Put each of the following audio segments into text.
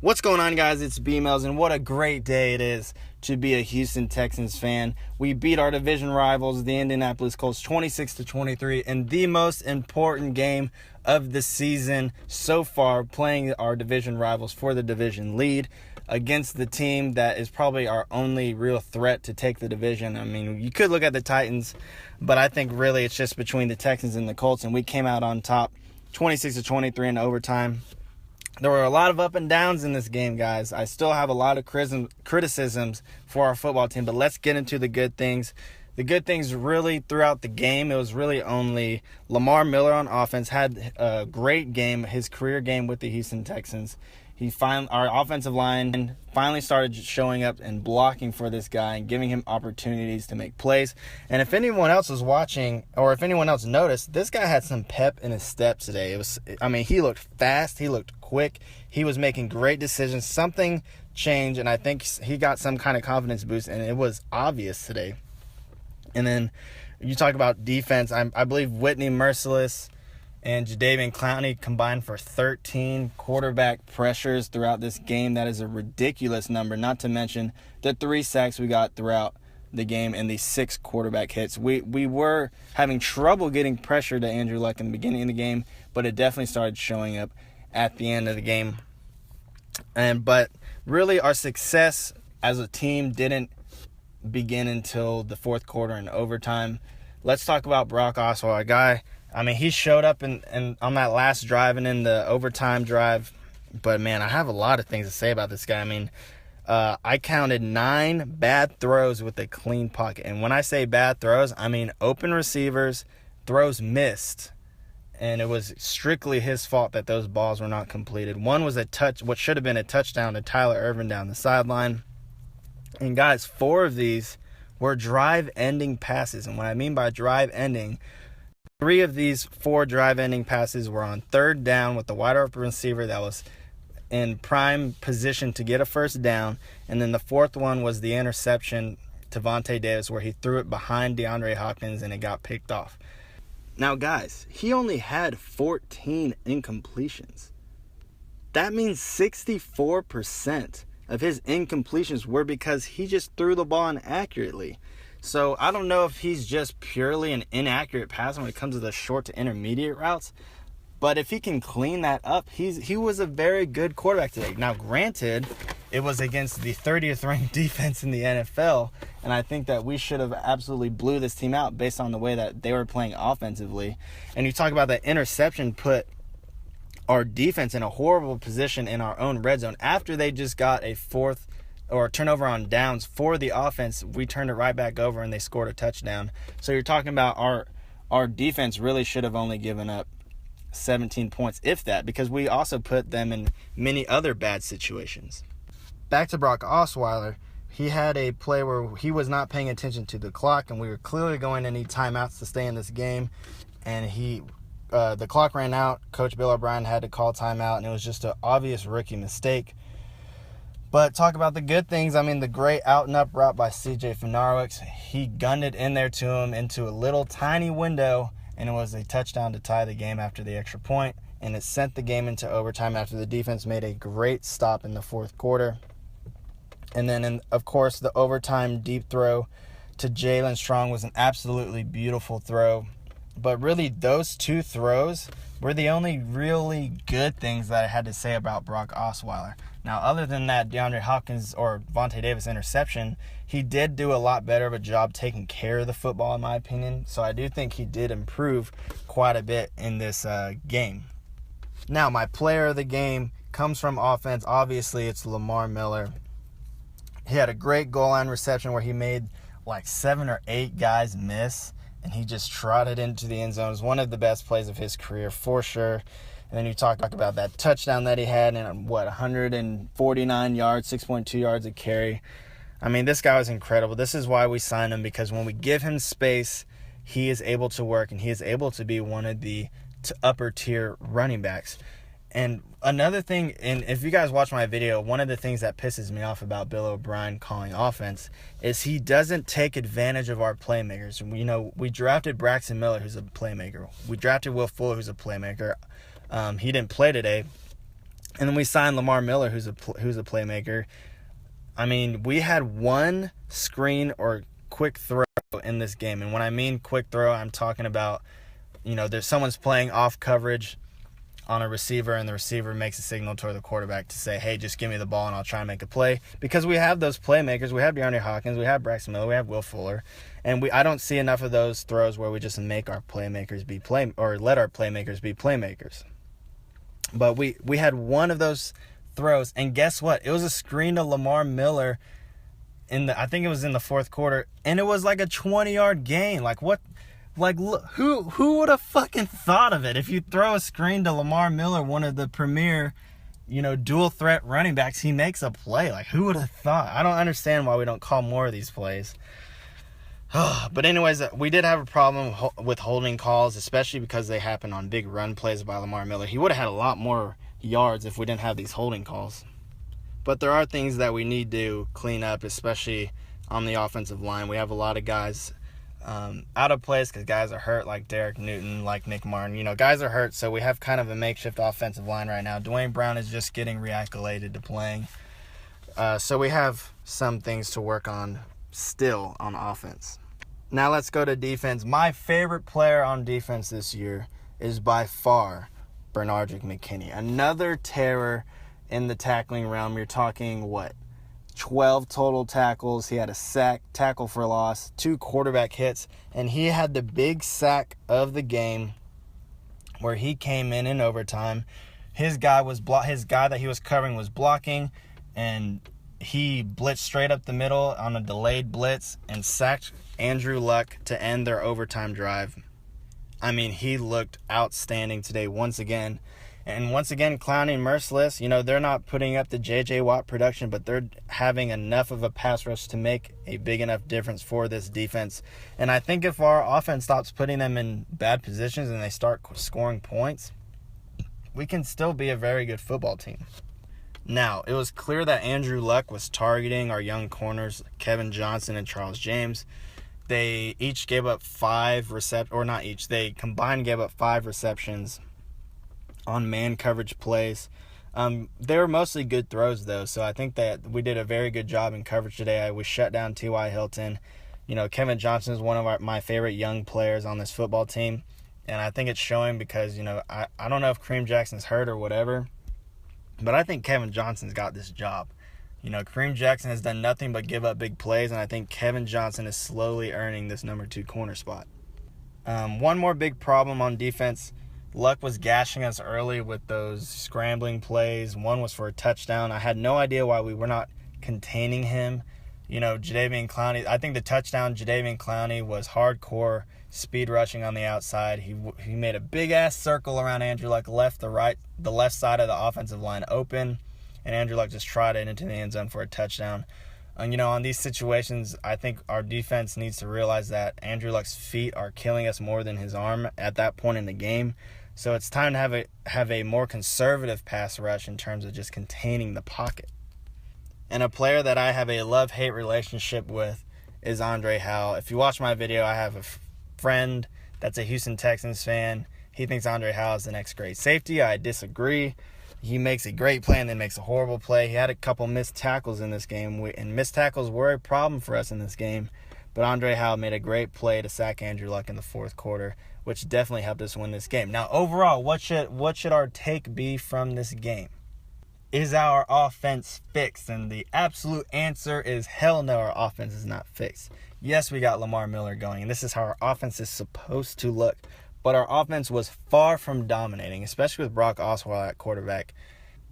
What's going on, guys? It's B-Mails, and what a great day it is to be a Houston Texans fan. We beat our division rivals, the Indianapolis Colts, 26-23, in the most important game of the season so far, playing our division rivals for the division lead against the team that is probably our only real threat to take the division. I mean, you could look at the Titans, but I think really it's just between the Texans and the Colts, and we came out on top 26-23 in overtime. There were a lot of up and downs in this game, guys. I still have a lot of criticisms for our football team, but let's get into the good things. The good things really throughout the game, it was really only Lamar Miller on offense had a great game, his career game with the Houston Texans. Our offensive line finally started showing up and blocking for this guy and giving him opportunities to make plays. And if anyone else was watching, or if anyone else noticed, this guy had some pep in his step today. He looked fast, he looked quick, he was making great decisions. Something changed, and I think he got some kind of confidence boost, and it was obvious today. And then you talk about defense. I believe Whitney Merciless and Jadeveon Clowney combined for 13 quarterback pressures throughout this game. That is a ridiculous number, not to mention the 3 sacks we got throughout the game and the 6 quarterback hits. We were having trouble getting pressure to Andrew Luck in the beginning of the game, but it definitely started showing up at the end of the game. But really our success as a team didn't begin until the fourth quarter and overtime. Let's talk about Brock Osweiler, a guy. He showed up on that last drive and in the overtime drive. But, man, I have a lot of things to say about this guy. I counted 9 bad throws with a clean pocket. And when I say bad throws, I mean open receivers, throws missed. And it was strictly his fault that those balls were not completed. One was what should have been a touchdown to Tyler Ervin down the sideline. And, guys, 4 of these were drive-ending passes. And what I mean by drive-ending, 3 of these 4 drive-ending passes were on third down with the wide open receiver that was in prime position to get a first down. And then the 4th one was the interception to Vontae Davis where he threw it behind DeAndre Hopkins and it got picked off. Now, guys, he only had 14 incompletions. That means 64% of his incompletions were because he just threw the ball inaccurately. So I don't know if he's just purely an inaccurate passer when it comes to the short to intermediate routes. But if he can clean that up, he was a very good quarterback today. Now, granted, it was against the 30th ranked defense in the NFL. And I think that we should have absolutely blew this team out based on the way that they were playing offensively. And you talk about that interception put our defense in a horrible position in our own red zone. After they just got a 4th or turnover on downs for the offense, we turned it right back over and they scored a touchdown. So you're talking about our defense really should have only given up 17 points, if that, because we also put them in many other bad situations. Back to Brock Osweiler, he had a play where he was not paying attention to the clock, and we were clearly going to need timeouts to stay in this game, and the clock ran out. Coach Bill O'Brien had to call timeout, and it was just an obvious rookie mistake. But talk about the good things. The great out and up route by C.J. Fenarowicz. He gunned it in there to him into a little tiny window, and it was a touchdown to tie the game after the extra point, and it sent the game into overtime after the defense made a great stop in the fourth quarter. And then, of course, the overtime deep throw to Jalen Strong was an absolutely beautiful throw. But really, those 2 throws were the only really good things that I had to say about Brock Osweiler. Now, other than that DeAndre Hopkins or Vontae Davis interception, he did do a lot better of a job taking care of the football, in my opinion. So I do think he did improve quite a bit in this game. Now, my player of the game comes from offense. Obviously, it's Lamar Miller. He had a great goal line reception where he made like 7 or 8 guys miss, and he just trotted into the end zone. It was one of the best plays of his career for sure. And then you talk about that touchdown that he had in, 149 yards, 6.2 yards a carry. This guy was incredible. This is why we signed him, because when we give him space, he is able to work, and he is able to be one of the upper tier running backs. And another thing, and if you guys watch my video, one of the things that pisses me off about Bill O'Brien calling offense is he doesn't take advantage of our playmakers. We drafted Braxton Miller, who's a playmaker. We drafted Will Fuller, who's a playmaker. He didn't play today. And then we signed Lamar Miller, who's a playmaker. I mean, we had one screen or quick throw in this game. And when I mean quick throw, I'm talking about, there's someone's playing off coverage on a receiver, and the receiver makes a signal toward the quarterback to say, hey, just give me the ball and I'll try and make a play. Because we have those playmakers. We have DeAndre Hopkins. We have Braxton Miller. We have Will Fuller. And I don't see enough of those throws where we just make our playmakers let our playmakers be playmakers. But we had one of those throws, and guess what? It was a screen to Lamar Miller I think it was in the fourth quarter, and it was like a 20-yard gain. Like what? Like look, who would have fucking thought of it? If you throw a screen to Lamar Miller, one of the premier, dual threat running backs, he makes a play. Like who would have thought? I don't understand why we don't call more of these plays. But anyways, we did have a problem with holding calls, especially because they happen on big run plays by Lamar Miller. He would have had a lot more yards if we didn't have these holding calls. But there are things that we need to clean up, especially on the offensive line. We have a lot of guys out of place because guys are hurt, like Derek Newton, like Nick Martin. Guys are hurt, so we have kind of a makeshift offensive line right now. Dwayne Brown is just getting reacclimated to playing. So we have some things to work on still on offense. Now let's go to defense. My favorite player on defense this year is by far Bernardrick McKinney. Another terror in the tackling realm. You're talking, 12 total tackles. He had a sack, tackle for loss, 2 quarterback hits, and he had the big sack of the game where he came in overtime. His guy that he was covering was blocking, and he blitzed straight up the middle on a delayed blitz and sacked Andrew Luck to end their overtime drive. I mean, he looked outstanding today once again. And once again, Clowney and Merciless, they're not putting up the J.J. Watt production, but they're having enough of a pass rush to make a big enough difference for this defense. And I think if our offense stops putting them in bad positions and they start scoring points, we can still be a very good football team. Now, it was clear that Andrew Luck was targeting our young corners, Kevin Johnson and Charles James. They each gave up 5 they combined gave up 5 receptions on man coverage plays. They were mostly good throws, though, so I think that we did a very good job in coverage today. We shut down T.Y. Hilton. Kevin Johnson is one of my favorite young players on this football team, and I think it's showing because, I don't know if Kareem Jackson's hurt or whatever, but I think Kevin Johnson's got this job. Kareem Jackson has done nothing but give up big plays, and I think Kevin Johnson is slowly earning this number 2 corner spot. One more big problem on defense. Luck was gashing us early with those scrambling plays. One was for a touchdown. I had no idea why we were not containing him. Jadeveon Clowney, I think the touchdown, Jadeveon Clowney was hardcore speed rushing on the outside. He made a big-ass circle around Andrew Luck, left the left side of the offensive line open, and Andrew Luck just trotted into the end zone for a touchdown. And, on these situations, I think our defense needs to realize that Andrew Luck's feet are killing us more than his arm at that point in the game. So it's time to have a more conservative pass rush in terms of just containing the pocket. And a player that I have a love-hate relationship with is Andre Howell. If you watch my video, I have a friend that's a Houston Texans fan. He thinks Andre Howell is the next great safety. I disagree. He makes a great play and then makes a horrible play. He had a couple missed tackles in this game, and missed tackles were a problem for us in this game. But Andre Howell made a great play to sack Andrew Luck in the fourth quarter, which definitely helped us win this game. Now, overall, what should our take be from this game? Is our offense fixed? And the absolute answer is hell no, our offense is not fixed. Yes, we got Lamar Miller going, and this is how our offense is supposed to look. But our offense was far from dominating, especially with Brock Osweiler at quarterback.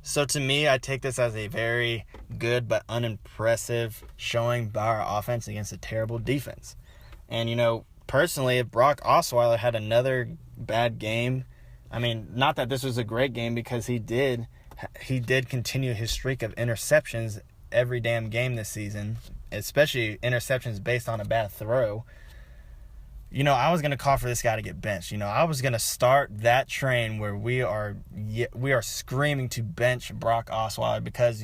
So to me, I take this as a very good but unimpressive showing by our offense against a terrible defense. And, personally, if Brock Osweiler had another bad game, I mean, not that this was a great game because he did continue his streak of interceptions every damn game this season, especially interceptions based on a bad throw. I was going to call for this guy to get benched. I was going to start that train where we are screaming to bench Brock Osweiler because,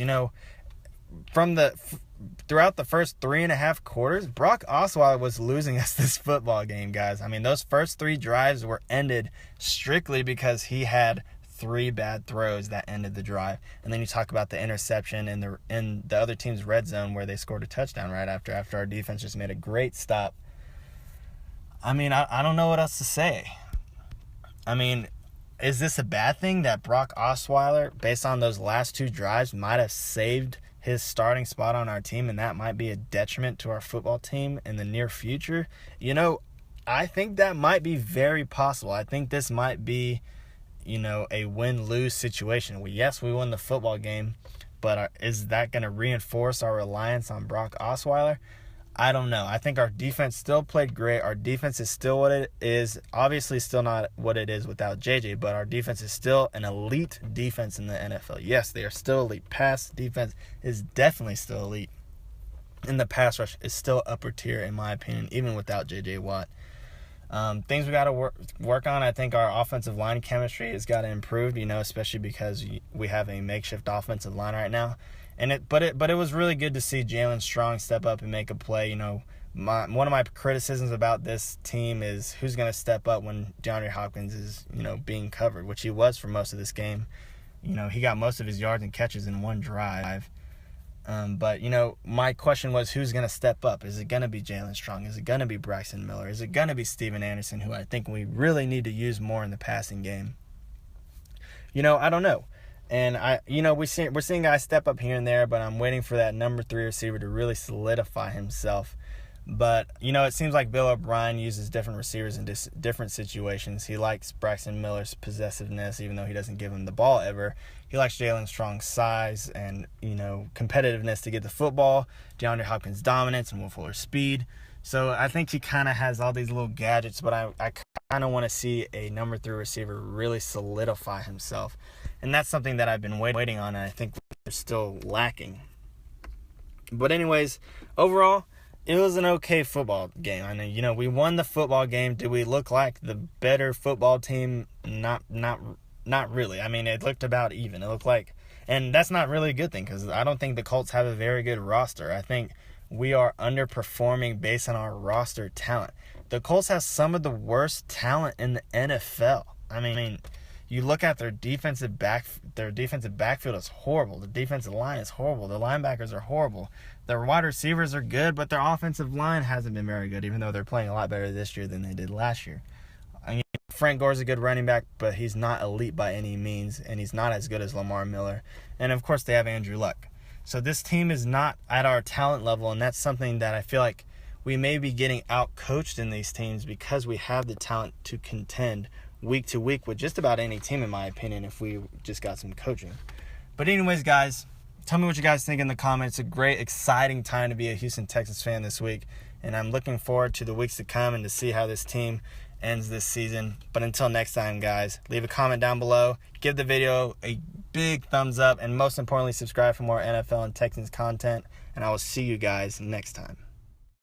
throughout the first 3.5 quarters, Brock Osweiler was losing us this football game, guys. I mean, those first 3 drives were ended strictly because he had 3 bad throws that ended the drive. And then you talk about the interception in the other team's red zone where they scored a touchdown right after our defense just made a great stop. I mean, I don't know what else to say. I mean, is this a bad thing that Brock Osweiler, based on those last 2 drives, might have saved his starting spot on our team, and that might be a detriment to our football team in the near future? You know, I think that might be very possible. I think this might be, you know, a win-lose situation. Yes, we won the football game, but is that going to reinforce our reliance on Brock Osweiler? I don't know. I think our defense still played great. Our defense is still what it is. Obviously still not what it is without JJ, but our defense is still an elite defense in the NFL. Yes, they are still elite. Pass defense is definitely still elite. And the pass rush is still upper tier, in my opinion, even without JJ Watt. Things we got to work on. I think our offensive line chemistry has got to improve, you know, especially because we have a makeshift offensive line right now. But it was really good to see Jalen Strong step up and make a play. You know, one of my criticisms about this team is who's going to step up when DeAndre Hopkins is, you know, being covered, which he was for most of this game. You know, he got most of his yards and catches in one drive. But, you know, my question was who's going to step up? Is it going to be Jalen Strong? Is it going to be Braxton Miller? Is it going to be Steven Anderson, who I think we really need to use more in the passing game? You know, I don't know. And we're seeing guys step up here and there, but I'm waiting for that number 3 receiver to really solidify himself. But, you know, it seems like Bill O'Brien uses different receivers in different situations. He likes Braxton Miller's possessiveness, even though he doesn't give him the ball ever. He likes Jalen Strong's size and, you know, competitiveness to get the football, DeAndre Hopkins' dominance and Will Fuller's speed. So I think he kind of has all these little gadgets, but I kind of want to see a number 3 receiver really solidify himself. And that's something that I've been waiting on, and I think we're still lacking. But anyways, overall, it was an okay football game. I know, you know, we won the football game. Did we look like the better football team? Not really. I mean, it looked about even. It looked like, and that's not really a good thing because I don't think the Colts have a very good roster. I think we are underperforming based on our roster talent. The Colts have some of the worst talent in the NFL. I mean, you look at their defensive backfield is horrible. The defensive line is horrible. The linebackers are horrible. Their wide receivers are good, but their offensive line hasn't been very good, even though they're playing a lot better this year than they did last year. I mean, Frank Gore's a good running back, but he's not elite by any means, and he's not as good as Lamar Miller. And, of course, they have Andrew Luck. So this team is not at our talent level, and that's something that I feel like we may be getting out-coached in these teams because we have the talent to contend week to week with just about any team, in my opinion, if we just got some coaching. But anyways, guys, tell me what you guys think in the comments. It's a great, exciting time to be a Houston Texans fan this week, and I'm looking forward to the weeks to come and to see how this team ends this season. But until next time, guys, leave a comment down below, give the video a big thumbs up, and most importantly, subscribe for more NFL and Texans content, and I will see you guys next time.